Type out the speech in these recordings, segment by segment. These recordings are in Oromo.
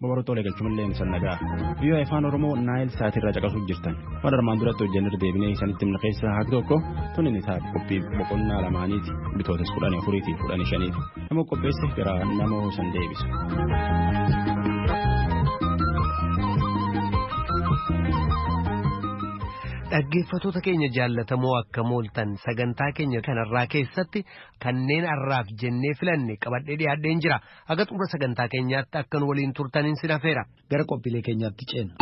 Babarootoo galchumallee sannagaa. Biyya afaan Oromoo Naayil Saatirraa caqasuuf jirtan. Waan armaan duratti hojjennee deebinee isinitti himna keessaa haqa tokko tunin isaa qophii boqonnaa lamaaniiti bitootas 14 fi 15 nama qopheesse gara namoo san deebisa. Dhaggeeffattoota keenya jaallatamoo akka mooltan sagantaa keenya kanarraa keessatti kanneen har'aaf jennee filanne qabadhee dhiyaadheen jira. Haga xumura sagantaa keenyaatti akka nu waliin turtaniin sin affeera. Gara qophiilee keenyaatti ceena.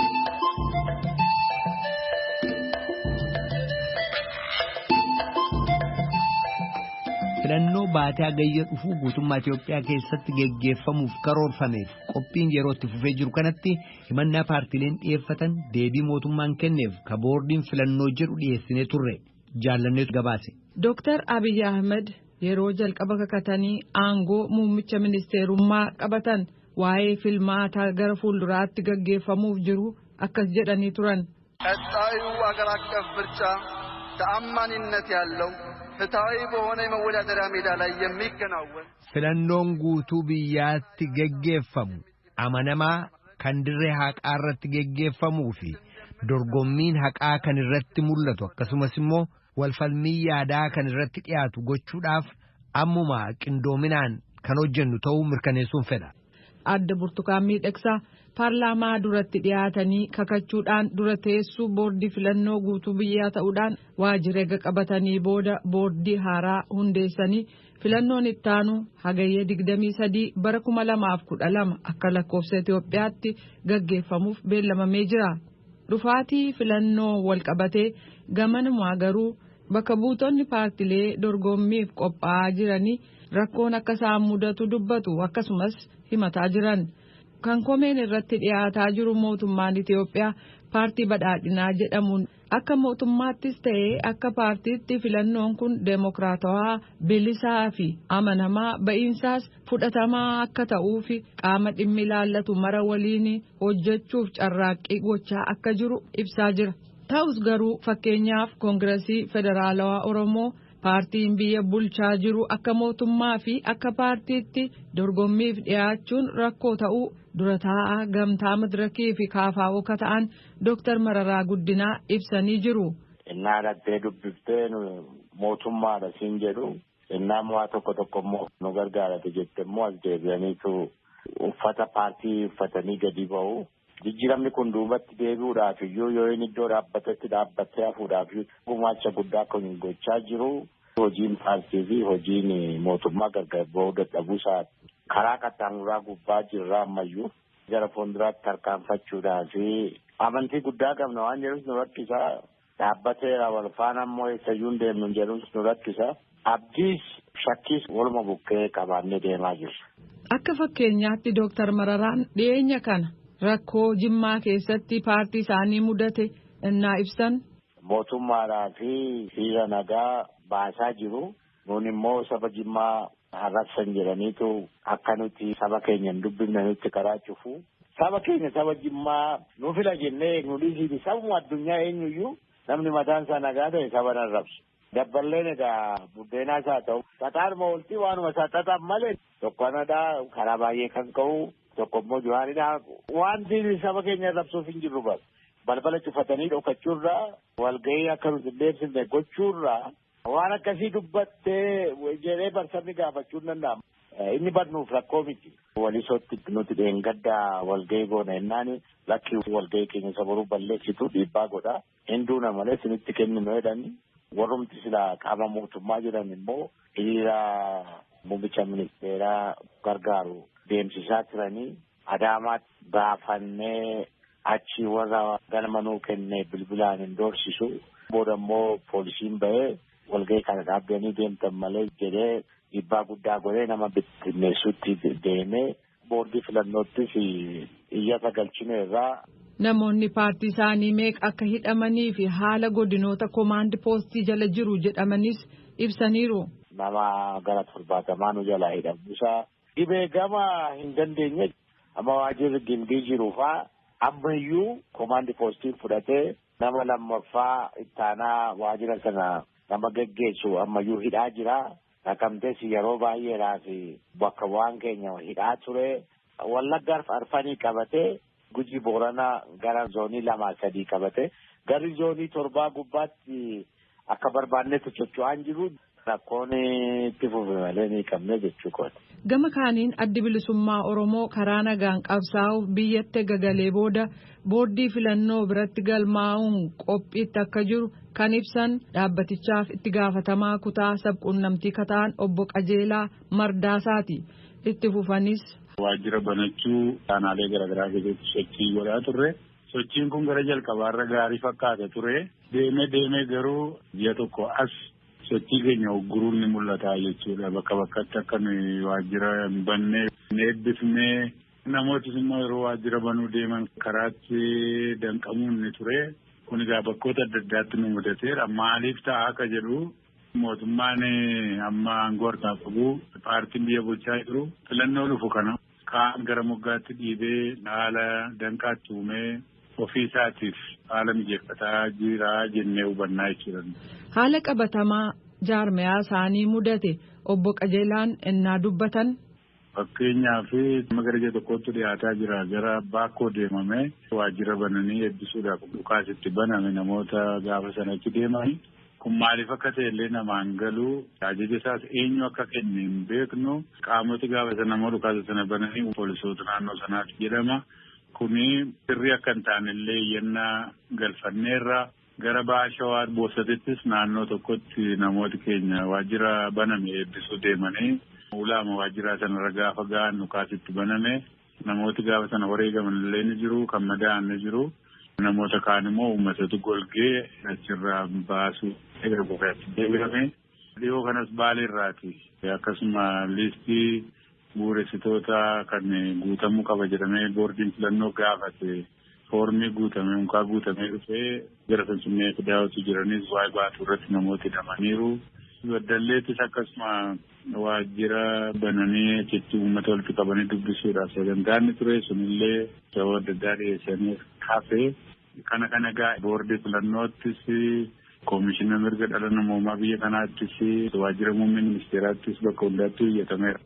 Filannoo baatee hagayya dhufuu guutummaa Itoophiyaa keessatti geggeeffamuuf karoorfameef qophiin yeroo itti fufee jiru kanatti himannaa paartileen dhiyeeffatan deebii mootummaan kenneef ka boordiin filannoo jedhu dhiyeessinee turre jaallanneetu gabaase. Dr. Abiy Ahmed yeroo jalqaba kakatanii aangoo muummicha ministeerummaa qabatan waa'ee filmaataa gara fuulduraatti gaggeeffamuuf jiru akkas jedhanii turan. ቀጣዩ አገር አቀፍ ምርጫ ተአማኒነት ያለው ፍትሃዊ በሆነ የመወዳደሪያ ሜዳ ላይ የሚከናወን filannoon guutuu biyyaatti geggeeffamu amanamaa kan dirree haqaa irratti geggeeffamuu fi dorgommiin haqaa kan irratti mul'atu akkasumas immoo walfalmii yaadaa kan irratti dhiyaatu gochuudhaaf ammuma qindoominaan kan hojjennu ta'uu mirkaneessuun fedha. Adda Burtukaan Miidhagsaa paarlaamaa duratti dhiyaatanii kakachuudhaan dura teessuu boordii filannoo guutuu biyyaa ta'uudhaan waajjira qabatanii booda boordii haaraa hundeessanii filannoon ittaanu hagayya 23 bara 2012 akka lakkoofsa Itoophiyaatti gaggeeffamuuf beellamamee jira. Dhufaatii filannoo walqabatee gamanumaa garuu bakka buutonni paartilee dorgommiif qophaa'aa jiranii rakkoon akka isaan mudatu dubbatu akkasumas himataa jiran. Kan komeen irratti dhiyaataa jiru mootummaan Itoophiyaa paartii badhaadhinaa jedhamuun akka mootummaattis ta'ee akka paartiitti filannoon kun deemokiraatawaa bilisaa fi amanamaa ba'iinsaas fudhatamaa akka ta'uu fi qaama dhimmi ilaallatu mara waliin hojjechuuf carraaqqii gochaa akka jiru ibsaa jira. Ta'us garuu fakkeenyaaf koongiresii federaalawaa Oromoo paartiin biyya bulchaa jiru akka mootummaa fi akka paartiitti dorgommiif dhiyaachuun rakkoo ta'uu dura taa'aa gamtaa madirakii fi kaafaa'oo akka ta'an Dr. Mararaa Guddinaa ibsanii jiru. Innaa dhattee dubbiftee mootummaadha siin jedhu innaa waa tokko immoo nu gargaarate jette immoo as deebi'aniitu uffata paartii uffatanii gadi ba'u. Jijjiiramni kun duubatti deebi'uudhaaf iyyuu yoo inni iddoo dhaabbatetti dhaabbatee hafuudhaaf gumaacha guddaa kan gochaa jiru. Hojiin paartii fi hojiin mootummaa gargar ba'uu dadhabuusaa karaa qaxxaamuraa gubbaa jirra ammayyuu gara fuulduraatti tarkaanfachuudhaa fi amantii guddaa qabna waan jedhus nu rakkisa. Dhaabbateera wal faana immoo eessayyuu hin deemnu jedhus nu rakkisa. Abdiis shakkiis waluma bukkee qabaannee deemaa jirra. Akka fakkeenyaatti Dr. Mararaan dhiyeenya kana rakkoo Jimmaa keessatti paartii isaanii mudate innaa ibsan. Mootummaadhaa fi hiriira nagaa baasaa jiru. Nuun immoo saba Jimmaa arrabsan jedhaniitu akka nuti saba keenya hin dubbifne nutti karaa cufu. Saba keenya saba Jimmaa nu fila jennee nu dhiisiti sabuma addunyaa eenyuyyuu namni mataan isaa nagaa ta'e saba nan arrabsu. Dabballeen egaa buddeenaas haa ta'u xaxaadhuma oltii waanuma isaa xaxan malee tokkonadhaa karaa baay'ee kan ka'u tokko immoo juhaanidhaa wanti saba keenya arrabsuuf hin jirru bara. Balbala cufatanii dhokachuurraa walgahii akka nuti hin deebisne gochuurraa waan akkasii dubbattee jedhee barsamni gaafachuu hin danda'amu. Inni barnuuf rakkoo miti. Walisootti nuti dheengaddaa walgahii goona jennaan lakkii walgahii keenya sabaruu balleessitu dhiibbaa godha. Hinduuna malee isinitti kenninu jedhani warrumti silaa qaama mootummaa jedhan immoo hiriira muummicha ministeeraa gargaaru deemsisaa turanii Adaamaatti baafannee achi warra galma nuu kennee bilbilaan hin doorsisu. Booda immoo poolisiin bahee walgahii kana dhaabbanii deemtan malee jedhee dhiibbaa guddaa godhee nama bittinneessuutti deemee boordii filannoottis iyyata galchine irraa. Namoonni paartii isaanii meeqa akka hidhamanii fi haala godinoota komaandi poostii jala jiru jedhamanis ibsaniiru. Nama gara 70 nu jala hidhamuusaa dhibee gama hin dandeenye amma waajjirri gimbii jiruufaa ammayyuu komaandi poostiin fudhatee nama lammaffaa ittaanaa waajjira sana nama geggeessu ammayyuu hidhaa jira. Naqamtees yeroo baay'eedhaaf bakka waan keenya hidhaa ture Wallaggaa Arfanii qabatee Gujii Booranaa gara zoonii 2-3 qabatee garri zoonii 7 gubbaatti akka barbaannetti socho'aa jiru. Rakkoon itti fufe malee ni qabne jechuudha. Gama kaaniin addi bilisummaa Oromoo karaa nagaan qabsaa'uuf biyyatti gagalee booda boordii filannoo biratti galmaa'uun qophiitti akka jiru kan ibsan dhaabbatichaaf itti gaafatamaa kutaa sabquunnamtii kataan obbo Qajeelaa Mardaasaati. Itti fufanis waajjira banachuu aanaalee garaagaraa keessatti sochii godhaa turre. Sochiin kun gara jalqabaarra gaarii fakkaata ture. Deemee garuu ji'a tokko as sochii keenya ogguruun ni mul'ata jechuudha. Bakka bakkatti akka nuyi waajjira bannee eebbifnee namootis immoo yeroo waajjira banuu deeman karaatti danqamuun ni ture. Kun egaa bakkoota adda addaatti nu mudateera. Maaliif ta'a akka jedhu mootummaan amma aangoo harkaa qabu paartiin biyya bulchaa jiru filannoo dhufu kana kaan gara moggaatti dhiibee haala danqaatti uumee ofii isaatiif haala mijeeffataa jira jennee hubannaa jechuudha. Haala qabatamaa jaarmiyaa isaanii mudate obbo Qajeelaan ennaa dubbatan. Fakkeenyaaf gara ji'a tokkotti dhiyaataa jira gara Baakkoo deemame waajjira bananii eebbisuudhaaf dhukaasitti baname namoota gaafa sanatti deemanii. Kun maaliif akka ta'e illee namaan galuu ajaja isaas eenyu akka kenne hin beeknu qaamoti gaafa sana namoo dhukaasa sana bananii poolisoota naannoo sanaatti jedhama. Kuni sirrii akka hin taane illee iyyannaa galfanneerra gara Baha Shawaa Boosatittis naannoo tokkotti namooti keenya waajjira baname eebbisuu deemanii ulaama waajjiraa sanarra gaafa ga'an dhukaasitti baname namooti gaafa sana wareegaman illee ni jiru kan madaa'an ni jiru. Namoota kaan immoo uummatatu golgee achirraa baasuu eegaluudhaatti deebi'ame. Dhiyoo kanas Baaleerraati. Akkasuma liistii bu'uuressitoota kan guutamuu qaba jedhamee boordiin filannoo gaafate foormii guutamee mukaa guutamee dhufee gara Finfinnee fidaawatu jiranis waa'ee baatuu irratti namooti hidhamaniiru. Baddalleettis akkasuma waajjira bananii achitti uummata walitti qabanii dubbisuudhaaf sagantaan ture sunillee sababa adda addaa dhiyeessanii hafe. Kana egaa boordii filannoottis koomishina mirga dhala namoomaa biyya kanaattis waajjira muummee ministeeraattis bakka hundaatti iyyatameera.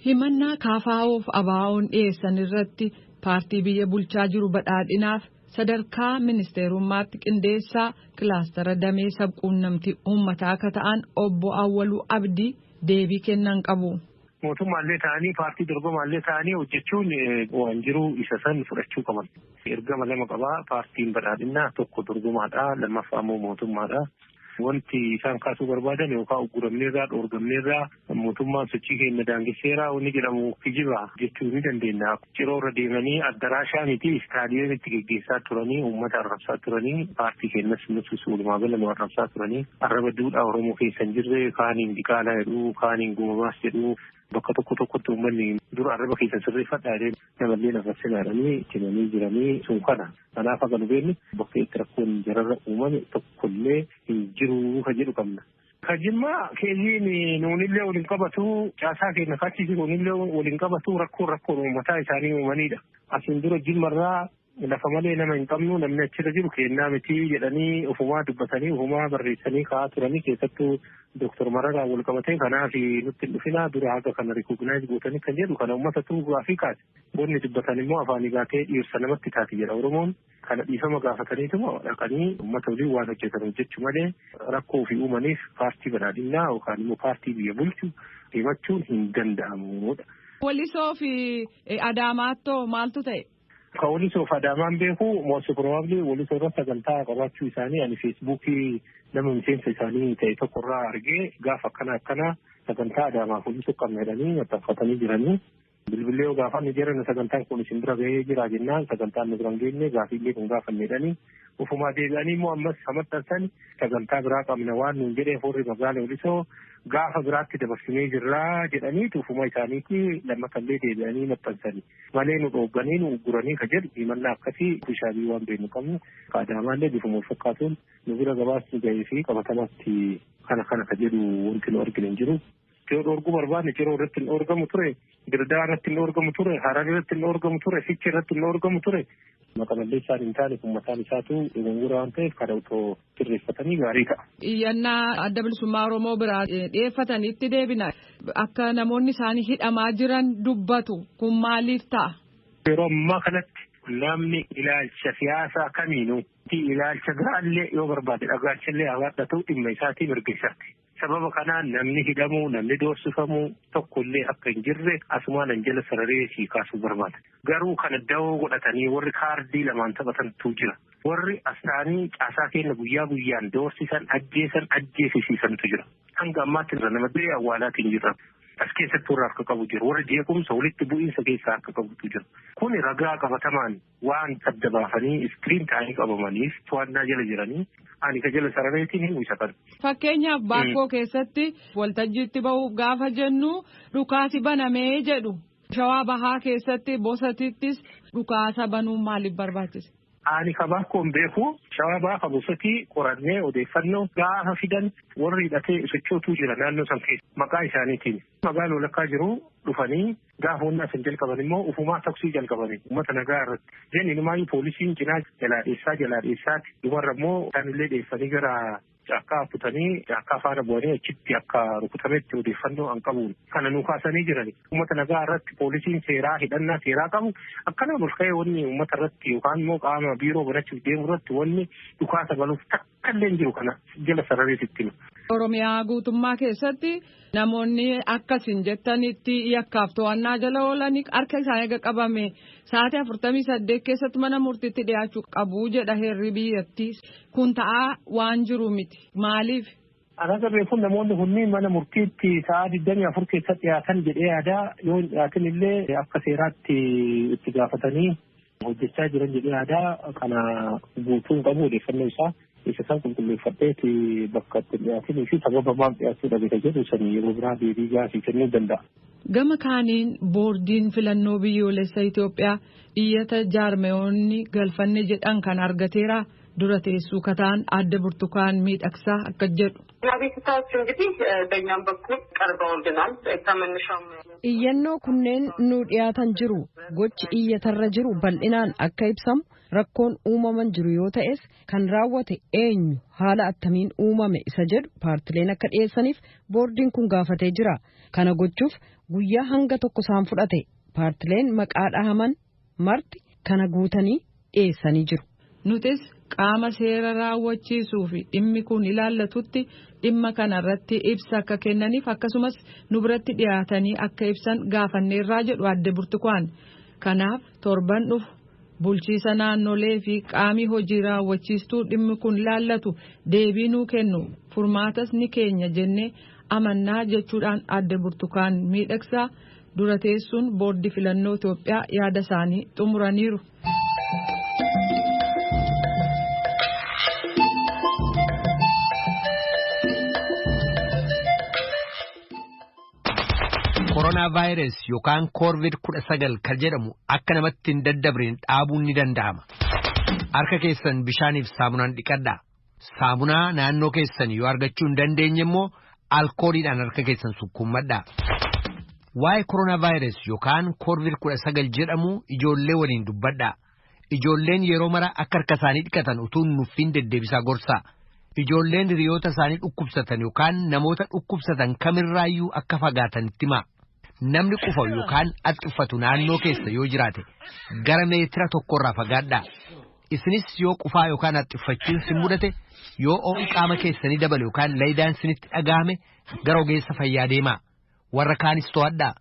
Himannaa KFO'f ABO'n dhiyeessan irratti paartii biyya bulchaa jiru badhaadhinaaf sadarkaa ministeerummaatti qindeessaa kilaastara damee sabquunnamtii uummataa akka ta'an obbo Awwaluu Abdii deebii kennan qabu. Mootummaallee ta'anii paartii dorgomaallee ta'anii hojjechuun waan jiru isa san fudhachuu qaban. Ergama lama qabaa paartiin badhaadhinaa tokko dorgomaadha lammaffaa immoo mootummaadha. Wanti isaan kaasuu barbaadan yookaan uguramneerraa dhoorgamneerraa mootummaan sochii keenya daangesseeraa wanni jedhamu kijiba jechuu ni dandeenya. Ciroorra deemanii addaraashaa miti istaadiyeemitti geggeessaa turanii uummata arrabsaa turanii paartii keenyas nutis walumaa gala nu arrabsaa turanii arraba duudhaa Oromoo keessa hin jirre kaaniin Diqaalaa jedhu kaaniin Gumabaas jedhu bakka tokkotti uummanni dura arraba keessa sirreeffadhaa jedhee namallee arrabsinaadhanii kennanii jiranii sun kana. Kanaaf akka nu beeknu bakka itti rakkoon jararra uumame tokkollee hin jiru ka jedhu qabna. Ka Jimmaa keessiin nuunillee waliin qabatu caasaa keenya kaachisi nuunillee waliin qabatu rakkoon uummataa isaanii uumanidha. Asiin dura Jimmarraa lafa malee nama hin qabnu namni achirra jiru kennaa miti jedhanii ofumaa dubbatanii ofumaa barreessanii kaa'aa turanii keessattuu Dooktor Mararaa wal qabatee kanaaf nutti hin dhufinaa dura haga kana rikognaayiz gootanii kan jedhu kana uummatatu gaafii kaase. Boonni dubbatan immoo afaanii gaatee dhiirsa namatti taati jedha Oromoon. Kana dhiifama gaafataniituma dhaqanii uummata waliin waan hojjetan hojjechuu malee rakkoo ofii uumaniif paartii badhaadhinaa yookaan immoo paartii biyya bulchu himachuun hin danda'amudha. Walisoo fi Adaamaattoo maaltu ta'e? Ka Walisoo fi Adaamaan beeku moosu probably Walisoo irratti sagantaa qabaachuu isaanii ani feesbuukii nama miseensa isaanii ta'e tokkorraa argee gaafa akkana sagantaa Adaamaaf Walisoo qabna jedhanii maxxanfatanii jiranii. Bilbilee gaafa ni jiran sagantaan kun isin bira gahee jira jennaan sagantaan nu bira geenye gaafiillee kun gaafanneedhanii ufumaa deebi'anii immoo ammas maxxansan sagantaa biraa qabna waan nuun jedhee horri magaala Walisoo gaafa biraatti dabarsinee jirraa jedhanii ufuma isaaniitti lammatallee deebi'anii maxxansanii malee nu dhooganii nu ugguranii ka jedhu himannaa akkasii bishaabii waan beeknu qabnu Adaamaallee bifuma wal fakkaatuun nu bira gabaasni gahee fi qabatamaatti kana ka jedhu wanti nu arginu hin jiru. yoo dhorguu barbaanne Ciroo irratti hin dhorgamu ture, Dirdaa irratti hin dhorgamu ture, Harar irratti hin dhorgamu ture, Fiichee irratti hin dhorgamu ture. Maqaballeessaan hin taane kun mataan isaatu dogongora waan ta'eef kana utoo sirreeffatanii gaarii ta'a. Iyyannaa adda bilisummaa Oromoo biraa dhiyeeffatanitti deebina. Akka namoonni isaanii hidhamaa jiran dubbatu kun maaliif ta'a? Yeroo ammaa kanatti namni ilaalcha siyaasaa kamiinuu ilaalcha biraallee yoo barbaade dhagaachallee hawaadhatu dhimma isaatii mirga isaati. Sababa kanaan namni hidhamuu, namni doorsifamuu tokkollee akka hin jirre asumaan jala sararee sii kaasuu barbaada. Garuu kana dawoo godhatanii warri kaardii lamaan taphatantu jira. Warri astaanii caasaa keenya guyyaa guyyaan doorsisan, ajjeesisiisantu jira. Hanga ammaatti nama biree awwaalaatiin jira. As keessatti warra akka qabu jiru. Warra jeequmsa walitti bu'iinsa keessaa akka qabutu jira. Kuni ragaa qabatamaan waan adda baafanii iskiriin taa'anii qabamaniif to'annaa jala jiranii ani ka jala sarareetiin hin uwwisatan. Fakkeenyaaf Baakkoo keessatti waltajjiitti bahuuf gaafa jennu dhukaasi banamee jedhu. Shawaa Bahaa keessatti Bosatittis dhukaasa banuun maaliif barbaachise? Ani ka Baakkoon beeku Shawaa Bahaa Bosatii qorannee odeeffannoo gaafa fidan warri hidhatee sochootuu jira naannoo san keessa maqaa isaaniitiin. Magaalaa walakkaa jiru dhufanii gaafa humna san jalqaban immoo ufumaa taksii jalqabanii uummata nagaa irratti. Jenni numaayyuu poolisiin cinaa jalaadheessaati. Dubarra immoo isaanillee dheessanii gara caakkaa kutanii caakkaa faana bu'anii achitti akka rukutametti odeeffannoo an qabuun kana nu kaasanii jirani. Uummata nagaa irratti poolisiin seeraa hidhannaa seeraa qabu akkana bulka'ee wanni uummata irratti yookaan immoo qaama biiroo banachuuf deemu irratti wanni dhukaasa banuuf takkallee jiru kana jala sarareetitti. Oromiyaa guutummaa keessatti namoonni akkasiin jettanitti yakkaaf to'annaa jala oolanii harka isaanii qabame sa'aatii 48 keessatti mana murtiitti dhiyaachuu qabu jedha heerri biyyattii. Kun ta'aa waan jiru miti. Maaliif? Akka beekuun namoonni kunniin mana murtiitti sa'a 24 keessatti dhiyaatan jedhee yaadaa yoo hin dhiyaatin illee akka seeraatti itti gaafatanii hojjechaa jiran jedhee yaadaa kana guutuun qabu odeeffannoo isaa. Isa san qulqulleeffadheeti bakka itti dhiyaatinii fi sababa maal dhiyaachuu dhabe jedhu sanii yeroo biraa deebii gaafii kennuu danda'a. Gama kaaniin boordiin filannoo biyyoolessa Itoophiyaa iyyata jaarmeewonni galfanne jedhan kan argateera dura teessuu kataan adda Burtukaan Miidhagsaa akka jedhu. ቤተሰቦች እንግዲህ በእኛም በኩል ቀርበውልናል ከመነሻውም iyyannoo kunneen nu dhiyaatan jiru gochi iyyatarra jiru bal'inaan akka ibsamu rakkoon uumaman jiru yoo ta'es kan raawwate eenyu haala attamiin uumame isa jedhu paartileen akka dhiyeessaniif boordiin kun gaafatee jira. Kana gochuuf guyyaa hanga tokko isaan fudhate paartileen maqaa dhahaman marti kana guutanii dhiyeessanii jiru. Nutis qaama seera raawwachiisuu fi dhimmi kun ilaallatutti dhimma kanarratti ibsa akka kennaniif akkasumas nu biratti dhiyaatanii akka ibsan gaafanneerraa jedhu adde Burtukaan. Kanaaf torban dhufu bulchiisa naannolee fi qaamii hojii raawwachiistuu dhimmi kun ilaallatu deebii nuu kennu furmaatas ni keenya jennee amannaa jechuudhaan adde Burtukaan Miidhagsaa dura teessuun boordii filannoo Itoophiyaa yaada isaanii xumuraniiru. Koronaa vaayirasii yookaan COVID-19 kan jedhamu akka namatti hin daddabreen dhaabuun ni danda'ama. Harka keessan bishaaniif saamunaan dhiqadhaa. Saamunaa naannoo keessan yoo argachuu hin dandeenye immoo alkooliidhaan harka keessan sukkuummadhaa. Waa'ee koronaa vaayirasii yookaan COVID-19 jedhamu ijoollee waliin dubbadhaa. Ijoolleen yeroo mara akka harka isaanii dhiqatan utuu nuffiin deddeebisaa gorsaa. Ijoolleen hiriyoota isaanii dhukkubsatan yookaan namoota dhukkubsatan kamirraayyuu akka fagaatan itti himaa. Namni qufa yookaan haxxiffatu naannoo keessa yoo jiraate gara meetira tokkorraa fagaadhaa. Isinis yoo qufaa yookaan haxxiffachuun sin mudate yoo ho'i qaama keessanii dabale yookaan laayidaan sinitti dhagahame gara ogeessa fayyaa deemaa. Warra kaanis to'adhaa.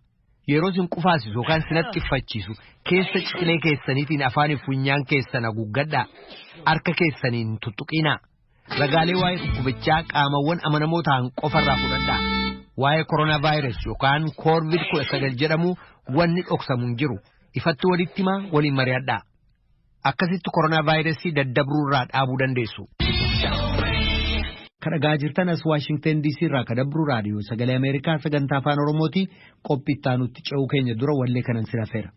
Yeroo sin qufaasisu yookaan sin haxxiffachiisu keessa ciqilee keessaniitiin afaanii funyaan keessan haguuggadhaa. Harka keessaniin tuttuqinaa. Ragaalee waa'ee dhukkubichaa qaamawwan amanamoo ta'an qofarraa fudhadhaa. Waa'ee koronaa vaayirasii yookaan COVID-19 jedhamu wanni dhoksamu hin jiru. Ifatti walitti himaa waliin mari'adhaa. Akkasitti koronaa vaayirasii daddabruurraa dhaabuu dandeessu. Kan dhagaa jirtan as Waashingtan DC irraa kan dabru raadiyoo sagalee Ameerikaa sagantaa afaan Oromooti qophii itti aanutti ce'uu keenya dura wallee kanan sin affeera.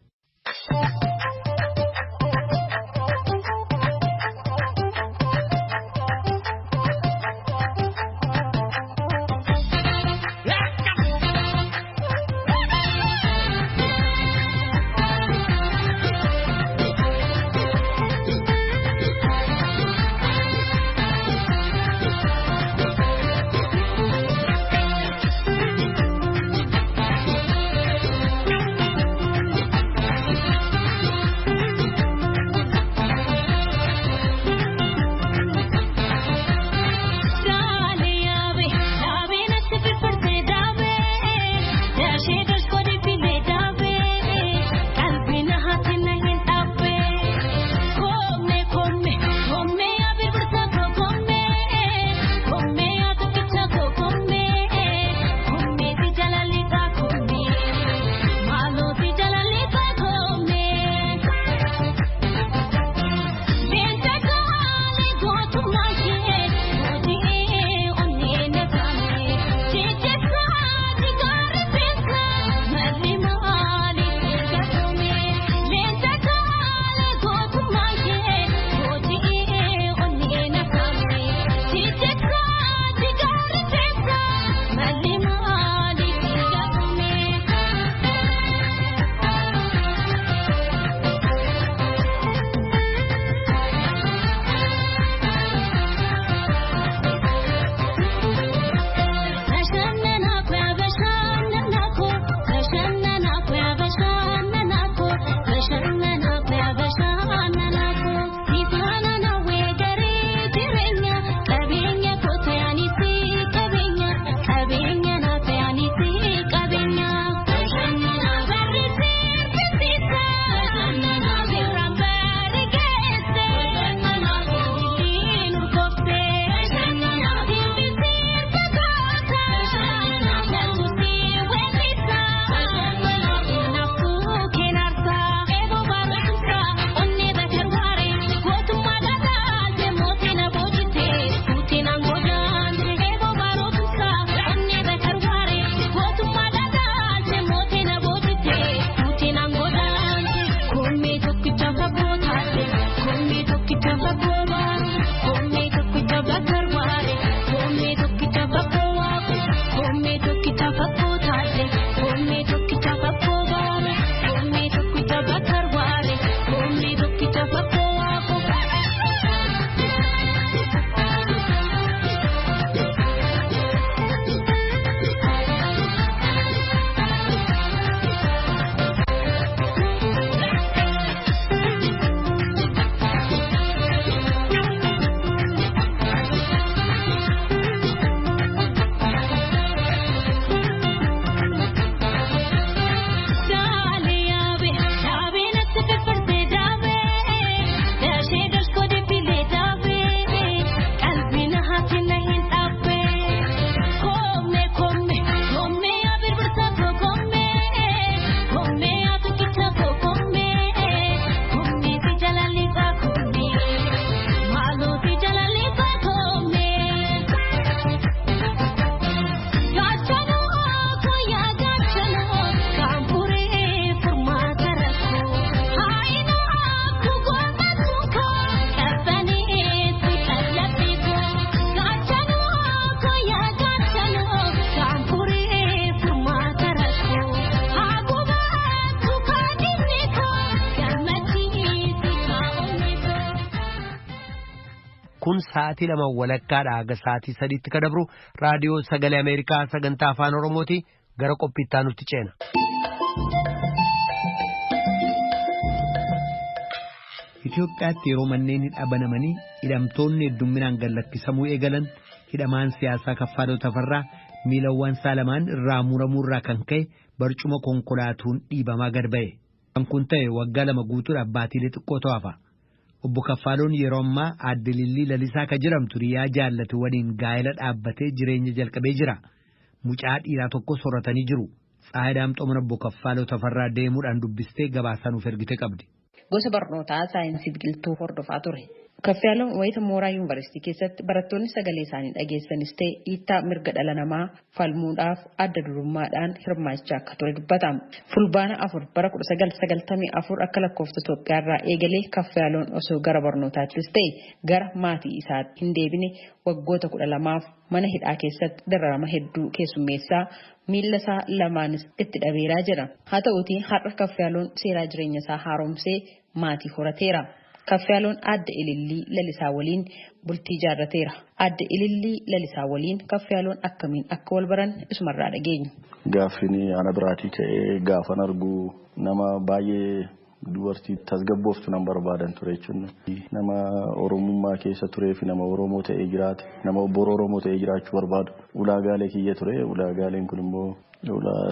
kun sa'aatii 2 walakkaadhaa haga sa'aatii 3tti ka dabru raadiyoo sagalee Ameerikaa sagantaa afaan Oromooti gara qophiittaa nutti ceena. Itoophiyaatti yeroo manneen banamanii hidhamtoonni heddumminaan gallakkisamuu eegalan hidhamaan siyaasaa Kaffaaloo Tafarraa miilawwan saalamaan irraa muramuurraa kan ka'e barcuma konkolaatuun dhiibamaa gad ba'e. Kan kun ta'e waggaa 2 guutuudhaaf baatiilee xiqqoo ta'afa. Obbo Kaffaaloon yeroo ammaa aadde Lillii Lalisaa ka jedhamtu riyaa jaallatu waliin gaa'ela dhaabbatee jireenya jalqabee jira. Mucaa dhiiraa tokko soratanii jiru. Tsaayidaam Xomona Obbo Kaffaaloo Tafarraa deemuudhaan dubbistee gabaasanuuf ergite qabdi. Gosa barnootaa saayinsii biqiltuu hordofaa ture. Kaffaaloon wayita mooraa yuunivarsiitii keessatti barattoonni sagalee isaanii dhageessanis ta'e dhiittaa mirga dhala namaa falmuudhaaf adda durummaadhaan hirmaachaa akka ture dubbatama. Fulbaana 4 bara 1994 akka lakkoofsa Itoophiyaarraa eegalee Kaffaaloon osoo gara barnootaattis ta'e gara maatii isaatti hin deebine waggoota 12 mana hidhaa keessatti dararama hedduu keessummeessaa miilla isaa lamaanis itti dhabeeraa jira. Haa ta'uutii har'a Kaffaaloon seeraa jireenya isaa haaromsee maatii horateera. Kaffaaloon aadde Ilillii Lalisaa waliin bultii jaarrateera. Aadde Ilillii Lalisaa waliin Kaffaaloon akkamiin akka wal baran isumarraa dhageenya. Gaaffini ana biraatii ka'ee gaafan argu nama baay'ee dubartii tasgabbooftu nan barbaadan ture jechuudha. Nama Oromummaa keessa turee fi nama Oromoo ta'ee jiraate, nama boora Oromoo ta'ee jiraachuu barbaadu. Ulaagaalee kiyya ture. Ulaagaaleen kun immoo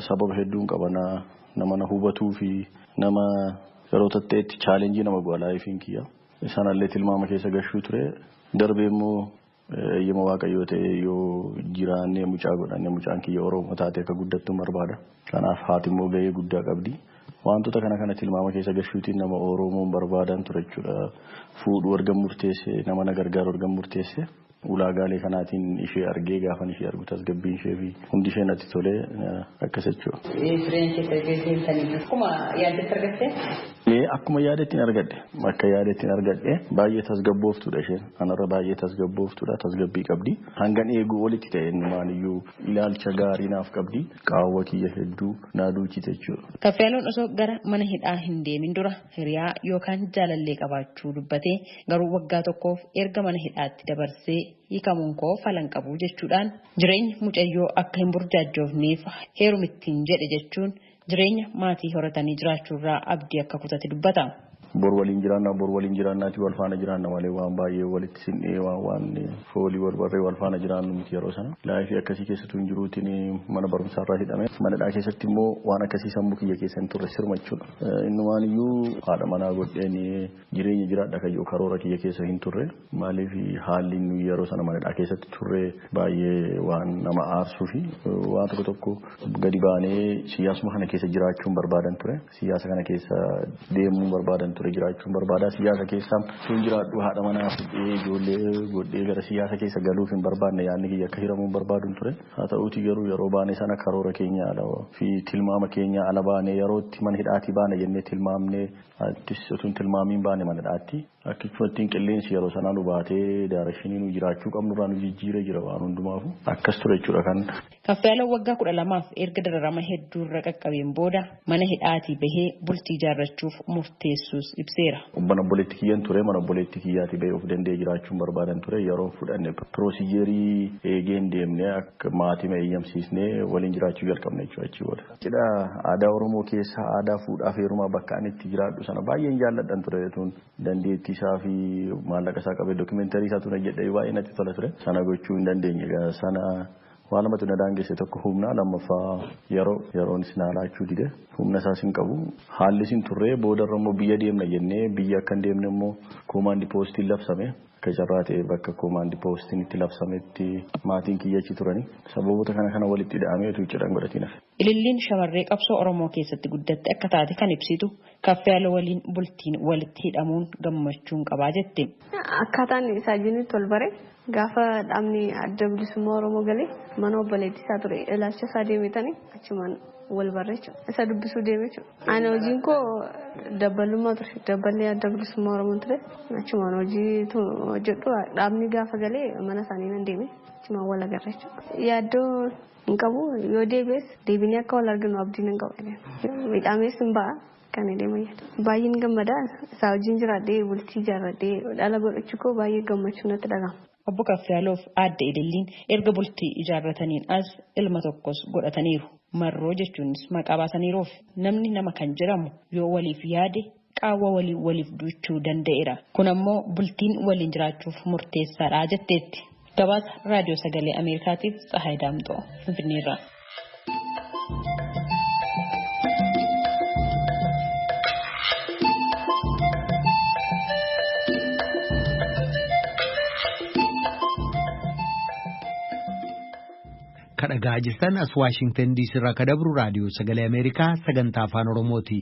sababa hedduun qabana nama na hubatuu fi nama yeroo tatteetti chaalenjii nama go'a laayifiin kiyya. Sanallee tilmaama keessa gashuu ture. Darbee immoo eeyyama Waaqayyoo ta'e yoo jiraannee mucaa godhanne mucaan kiyya Oromoo taate akka guddattu barbaada. Kanaaf haati immoo gahee guddaa qabdi. Wantoota kana tilmaama keessa gashuutiin nama Oromoon barbaadan ture jechuudha. Fuudhuu argan murteesse nama na gargaaru argan murteesse. Ulaagaalee kanaatiin ishee argee gaafan ishee argu tasgabbiin ishee fi hundi ishee natti tolee akkas jechuudha. Akkuma yaadettiin argadhe. Akka yaadettiin argadhe baay'ee tasgabbooftuudha isheen. Anarra baay'ee tasgabbooftuudha. Tasgabbii qabdi. Hangan eeguu olitti ta'e innumaaniyyuu ilaalcha gaarii naaf qabdi. Qaawwa kiyya hedduu naa duuchite jechuudha. Kaffaaloon osoo gara mana hidhaa hin deemin dura hiriyaa yookaan jaalallee qabaachuu dubbatee garuu waggaa tokkoof erga mana hidhaatti dabarsee hiikamuun koo falan qabu jechuudhaan jireenya mucayyoo akka hin burjaajjoofneef heerumittiin jedhe jechuun jireenya maatii horatanii jiraachuurraa abdii akka kutate dubbata. Bor waliin jiraannaati wal faana jiraanna malee waan baay'ee walitti sinnee waan foolii wal barree wal faana jiraannu miti yeroo sana. Laayifii akkasii keessattuu hin jiruutiin mana barumsaarraa hidhame. Manadhaa keessatti immoo waan akkasii sammuu kiyya keessa hin turre sirma jechuudha. Innumaan iyyuu haadha manaa godheen jireenya jiraadha kayyoo karoora kiyya keessa hin turre. Maaliif haalli nuyi yeroo sana manadhaa keessatti turre baay'ee waan nama aarsuu fi waan tokko gadi baanee siyaasuma kana keessa jiraachuun barbaadan ture. Siyaasa kana keessa deemuun barbaadan ture. Jiraachuun barbaada siyaasa keessaa sun jiraadhu haadha manaa fudhee ijoollee godhee gara siyaasa keessa galuuf hin barbaadne yaadni kiyya akka hiramuun barbaaduun ture. Haa ta'uuti garuu yeroo baane sana karoora keenya ala fi tilmaama keenya ala baane yerootti mana hidhaatii baane jennee tilmaamnee attis otun tilmaamiin baane mana hidhaatti akkasumattiin qilleensi yeroo sanaa nu baatee daarashinii nu jiraachuu qabnurraa nu jijjiiree jira waan hundumaafu akkas ture jechuudha kan. Kaffaaloon waggaa 12 erga dararama hedduurra qaqqabeen booda mana hidhaatii bahee bultii jaarrachuuf murteessuus ibseera. Mana obboleetti kiyyaan ture mana obboleetti kiyyaatti bahee of danda'ee jiraachuun barbaadan ture yeroo fudhanne piroozijerii eegeen deemnee akka maatii eeyyamsiisnee waliin jiraachuu jalqabne jechuudha achi booda. Cidha aadaa Oromoo keessaa aadaa fuudhaa fi heerumaa bakka ani itti jiraadhu sana baay'een jaalladhan ture jechuun dandeettii isaa fi maallaqa isaa qabee dookumentarii isaa tuna jedhee baay'ee natti tola ture. Sana gochuu hin dandeenye sana waan lamatu na daangesse tokko humna lammaffaa yeroon isin haalaachuu dide humna isaas hin qabu haalli isin turree boodarra immoo biyya deemna jennee biyya akka hin deemne immoo koomaandi poostiin labsame akka carraa ta'e bakka koomaandi poostiin itti labsametti maatiin kiyyachi turani sababoota kana walitti hidhameetu cidhan godhatiin hafe. Ililliin shamarree qabsoo Oromoo keessatti guddatte akka taate kan ibsitu Kaffaaloo waliin bultiin walitti hidhamuun gammachuun qabaa jette. Akkaataan isaa jirutti ol bare gaafa dhaabni adda bilisummaa Oromoo galee mana obboleettii isaa ture ilaalcha isaa deemetanii achumaan wal barreechu isa dubbisuu deemechu. Ani hojiin koo dabbalummaa ture dabballee adda bilisummaa Oromoo ture achumaan hojii hojjedhu dhaabni gaafa galee mana isaanii nan deeme achumaan wal agarreechu. Yaaddoo hin qabu yoo deebi'es deebinee akka wal arginu abdiin hin qabu. Midhaamees hin ba'a kan deemaa jira. Baay'een gammadaa isaa wajjin jiraadhee bultii ijaarradhee dhala godhachuu koo baay'ee gammachuu natti dhagahama. Obbo Kaffiyaaloof aadde Ililliin erga bultii ijaarrataniin as ilma tokkos godhataniiru. Marroo jechuunis maqaa baasaniiruuf namni nama kan jedhamu yoo waliif yaade qaawwa waliif duuchuu danda'eera. Kun ammoo bultiin waliin jiraachuuf murteessaadha jetteetti. Gabaasa raadiyoo sagalee Ameerikaatiif Tsahaay Daamxoo Finfinneerraa. Kadhagaa jirtan as Waashingtan DC irraa kadabru raadiyoo sagalee Ameerikaa sagantaa afaan Oromooti.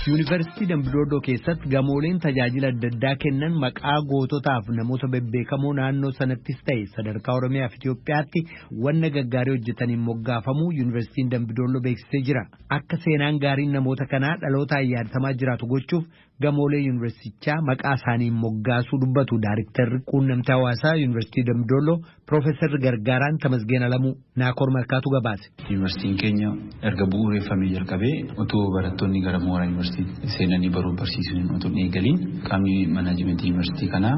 Yuunivarsiitii Dambidoodoo keessatti gamooleen tajaajila adda addaa kennan maqaa goototaaf namoota bebbeekamoo naannoo sanattis ta'e sadarkaa Oromiyaa fi Itoophiyaatti wanna gaggaarii hojjetaniin moggaafamuu Yuunivarsiitiin Dambidoodoo beeksisee jira. Akka seenaan gaariin namoota kanaa dhalootaan yaadatamaa jiraatu gochuuf gamoolee yuunivarsiitichaa maqaa isaaniin moggaasuu dubbatu Daayiriktarri quunnamtii hawaasaa Yuunivarsiitii Dambidoodoo Piroofeesarri Gargaaraan Tamasgeen Alamuu Naakoor Malkaatu gabaase. Yuunivarsiitiin keenya erga bu'uureffamee jalqabee otoo barattoonni gara mooraa yuunivarsiitii seenanii baruu barsiisuun otoo eegaliin qaamni manaajimentii yuunivarsiitii kanaa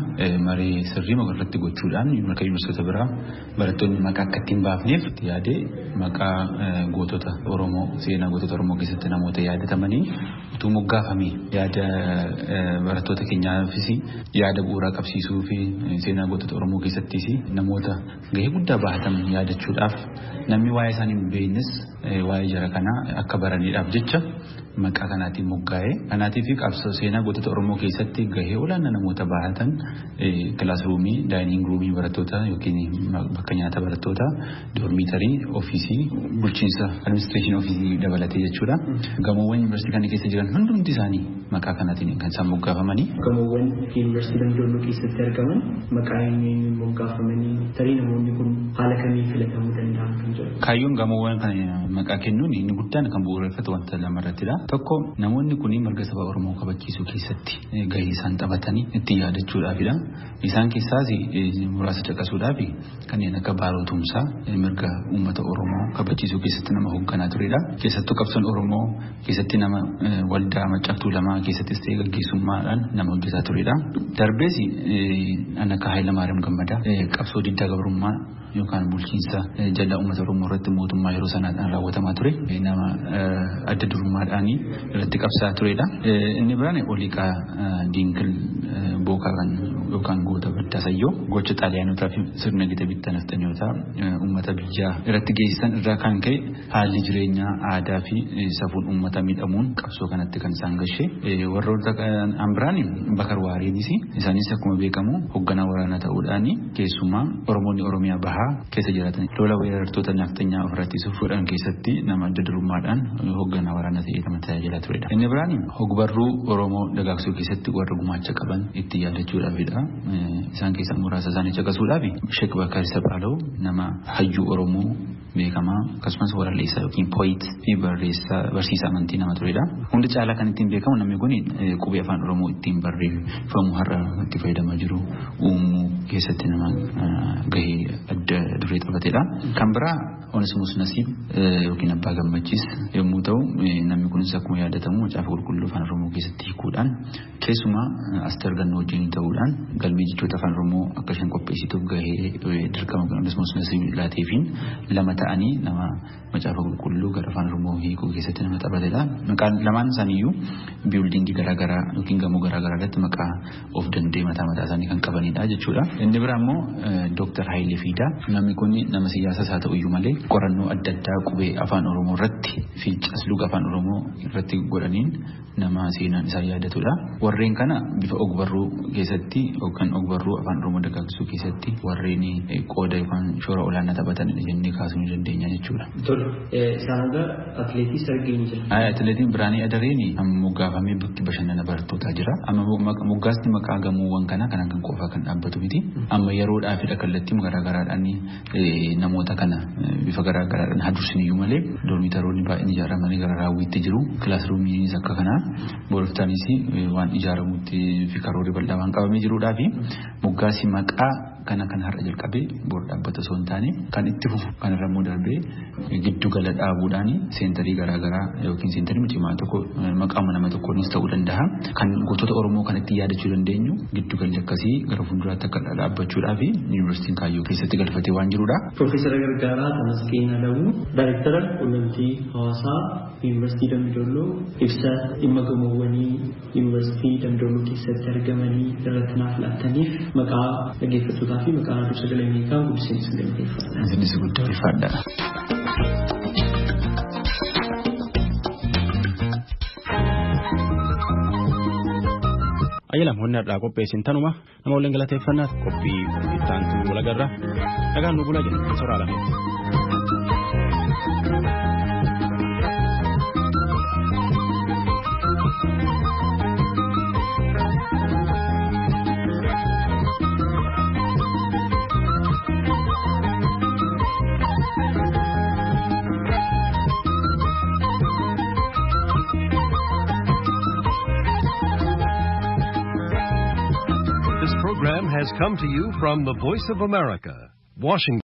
maree sirrii irratti gochuudhaan akka yuunivarsiitota biraa barattoonni maqaa akka ittiin baafneef yaadee maqaa gootota Oromoo seenaa gootota Oromoo keessatti namoota yaadatamanii utuu moggaafamee yaada barattoota keenyaafis yaada bu'uuraa qabsiisuu fi seenaa gootota Oromoo keessattis namoota gahee guddaa bahatan yaadachuudhaaf namni waa'ee isaanii hin beeknes waa'ee jara kanaa akka baraniidhaaf jecha maqaa kanaatiin moggaa'ee kanaatiif qabsoo seenaa gootota Oromoo keessatti gahee olaanaa namoota bahatan kilaasruumii daayiniing ruumii barattoota yookiin bakka nyaata barattoota doormiitarii ofiisii bulchiinsa administreeshinii ofiisii dabalatee jechuudha. Gamoowwan yuunivarsiitii kana keessa jiran hundumti isaanii maqaa kanaatiin kan isaan moggaafamanii. Gamoowwan yuunivarsiitii Dambidoodoo keessatti argaman maqaa eenyuun moggaafamanii tarii namoonni kun haala kamiin filatamuu danda'an kan jedhu. Kaayyoon gamoowwan kana maqaa kennuun inni guddaan kan bu'uureffatu wanta lamarrattidha. Tokko namoonni kun mirga saba Oromoo kabachiisuu keessatti gahee isaan taphatanii itti yaadachuudhaafidha. Isaan keessaas muraasa caqasuudhaaf kanneen akka Baaroo Tumsaa mirga uummata Oromoo kabachiisuu keessatti nama hoogganaa turedha. Keessattuu qabsoon Oromoo keessatti nama waldaa Maccaftuu Lamaa keessattis ta'ee gaggeessummaadhaan nama hojjetaa turedha. Darbees akka Hayilamaariyaam Gammadaa qabsoo diddaa gabrummaa yookaan bulchiinsa jalaa uummata Oromoo irratti mootummaa yeroo sanaan raawwatamaa ture nama adda durummaadhaan irratti qabsaa turedha. Inni biraan Oliiqaa Diinkil Bookaa kan yookaan goota Baddasayyoo gocha xaaliyaanotaa fi sirna gita bittaa nafxanyootaa uummata biyyaa irratti geessisan irraa kan ka'e haalli jireenyaa aadaa fi safuun uummata miidhamuun qabsoo kanatti kan isaan gashee warroota biraan Bakar Waariinis isaanis akkuma beekamu hoogganaa waraanaa ta'uudhaan keessumaa Oromoonni Oromiyaa bahaa keessa jiraatan lola weerartoota nafxanyaa ofirratti fuudhan keessatti nama adda durummaadhaan hoogganaa waraanaa ta'ee kan tajaajilaa turedha. Inni biraan hogbarruu Oromoo dagaagsuu keessatti warra gumaacha qaban itti yaadachuudhaafidha. Isaan keessaa muraasa isaanii caqasuudhaaf Sheek Bakar Sabaaloo nama hayyuu Oromoo beekamaa akkasumas waralleessaa yookiin pooyit fi barsiisaa amantii nama turedha. Hundi caalaa kan ittiin beekamu namni kun qubee afaan Oromoo ittiin barreeffamu har'a itti fayyadamaa jiru uumuu keessatti nama gahee adda duree taphatedha. Kan biraa Onesimoos Nasiib yookiin Abbaa Gammachiis yommuu ta'u namni kunis akkuma yaadatamu macaafa qulqulluu afaan Oromoo keessatti hiikuudhaan keessumaa Asteer Gannoo wajjin ta'uudhaan galmee jechoota afaan Oromoo akka isheen qopheessituuf gahee dirqama Onesimoos Nasiib laateefiin lama ta'anii nama macaafa qulqulluu gara afaan Oromoo hiikuu keessatti nama taphatedha. Maqaan lamaan isaaniiyyuu biildingii garaagaraa yookiin gamoo garaagaraa irratti maqaa of danda'e mataa isaanii kan qabanidha jechuudha. Inni biraa immoo Dr. Hayilee Fiidaa namni kun nama siyaasaa haa ta'uyyuu malee qorannoo adda addaa qubee afaan Oromoo irratti fi casluga afaan Oromoo irratti godhaniin nama seenaan isaa yaadatudha. Warreen kana bifa ogbarruu keessatti yookaan ogbarruu afaan Oromoo dagaagsuu keessatti warreen qooda yookaan shoora olaanaa taphatanidha jennee kaasuu ni dandeenya jechuudha. Tole, isaanirra atileetii Sargeenyi jira. Atileetiin Biraanii Adareeni moggaafamee bakki bashannana barattootaa jira. Amma moggaasni maqaa gamoowwan kanaa kan qofaa kan dhaabbatu miti. Amma yeroodhaafidha kallattii garaagaraadhaan namoota kana bifa garaagaraadhaan hadursiniyyuu malee doormitaroonni baay'een ijaaramanii gara raawwiitti jiru. Kilaasruumiinis akka kanaa boroftaanis waan ijaaramuutti fi karoorri bal'aa waan qabamee jiruudhaa fi moggaasni maqaa kana har'a jalqabee boor dhaabbata osoo hin taane kan itti fufu kanarra immoo darbee giddu gala dhaabuudhaan seentarii garaagaraa yookiin seentarii cimaa tokko maqaama nama tokkoonis ta'uu danda'a. Kan gootota Oromoo kan itti yaadachuu dandeenyu giddu galli akkasii gara fuulduraatti akka dhaabbachuudhaa fi yuunivarsiitiin kaayyoo keessatti galfatee waan jirudha. Profeesar Gargaaraa Tamasgeen Alamuu Daayirektara Quunnamtii Hawaasaa Yuunivarsiitii Dambidolloo ibsa dhimma gamoowwanii Yuunivarsiitii Dambidolloo keessatti argamanii irratti naaf laattaniif maqaa dhaggeeffattootaa fi maqaa raadiyoo sagalee Ameerikaa guddisanii isin galateeffadha. Isinis guddaa ulfaadha. Ayyalam honni har'aa qopheessin tanuma nama waliin galateeffannaaf qophii ittaantu walagarra dhagaan nu bulaa jenna soraa lamee. Has come to you from the Voice of America, Washington.